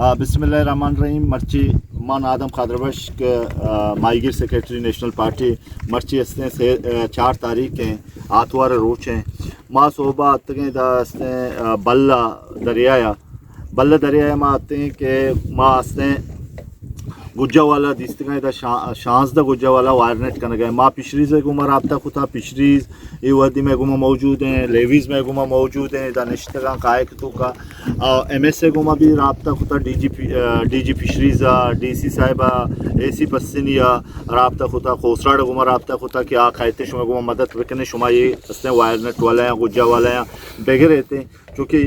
बिस्मिल्लाहिर्रहमानिर्रहीम मर्ची मान आदम खादरबश के माईगिर सेक्रेटरी नेशनल पार्टी मर्ची हस्ते से 4 तारीख हैं आतवार रोच हैं माँ सोबा आते हैं दास्ते बल्ला दरिया माँ आते हैं कि माँ हस्ते गुज्जा वाला दिस्तगा दा शांस दा गुज्जा वाला वायरनेट करने गए माँ पिशरीज गुमा रबता खुदा पिशरीज ये वदी में गुमा मौजूद हैं लेवीज़ में गुमा मौजूद हैं दानिश्तगा कायक तो का एमएस से गुमा भी रबता खुदा डीजी फिशरीज़ा डीसी साहिबा एसी पस्सिनिया रबता खुदा खोसराड़ गुमा रबता खुदा कि आ खाते शुमा गुमा मदद रखने शुमा ये हस्ते वायरनेट वाला हैं गुज्जा वाला हैं बेगे रहते हैं क्योंकि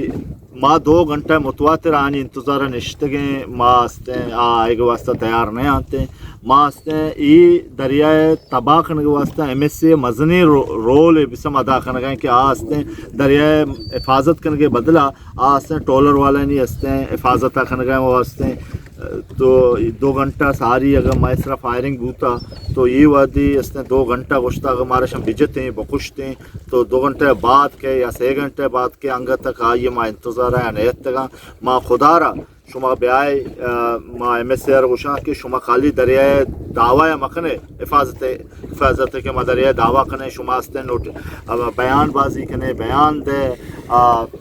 माँ 2 घंटा मुतवातिर आनी इंतज़ार निश्तगे माँ हस्ते आए के वास्ते तैयार नहीं आते माँ हस्ते ये दरियाए तबाह करने के वास्ते एमएससी मजनी रोल बिसम अदा करने गए कि आ हस्ते दरियाए हिफाजत करने के बदला आ हस्ते टोलर वाले नहीं हस्ते हिफाजत करने गए वो हस्ते तो 2 घंटा सारी अगर मैं सिर्फ फायरिंग बूता तो ये वादी इसने 2 घंटा गुश्ता अगर हमारे शम बिजते हैं बखुशते हैं तो 2 घंटे बाद के या 6 घंटे बाद के अंग तक आइए माँ इंतज़ार है नयत तक माँ खुदारा शुमा ब्याय माँ एमएसआर गुशा के शुमा खाली दरियाए दावा या मखने हिफाजत के माँ दरियाए दावा कने शुमा हस्ते नोट बयान बाजी कने बयान दे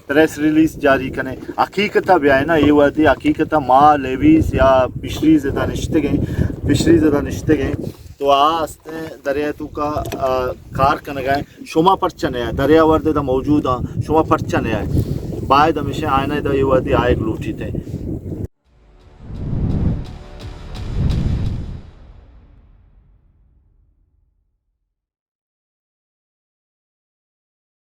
प्रेस रिलीज जारी कने हकीकत ब्याय ना ये वादी हकीकत माँ लेवीज या फिशरीज दा निश्ते गए तो आस्ते दरिया तू का कार कने गए शुमा परचने है दरिया वर्दे दा मौजूद शुमा परचने है बाद हमेशा आयना दा ये वादी आए लूटी थे